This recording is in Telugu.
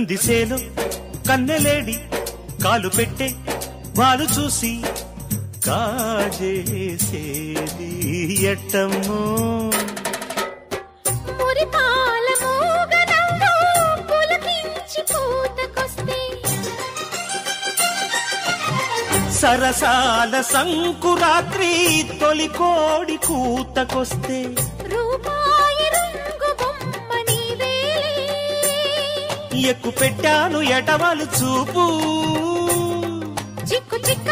కందిసేలో కన్నెలేడి కాలు పెట్టే వాలు చూసి కాజేసేది ఎట్టమ్మో సరసాల సంకురాత్రి తొలి కోడి కూతకొస్తే రూపాయి రంగు బొమ్మని వేలే ఎక్కు పెట్టాను ఎటవలు చూపు చిక్కు చిక్క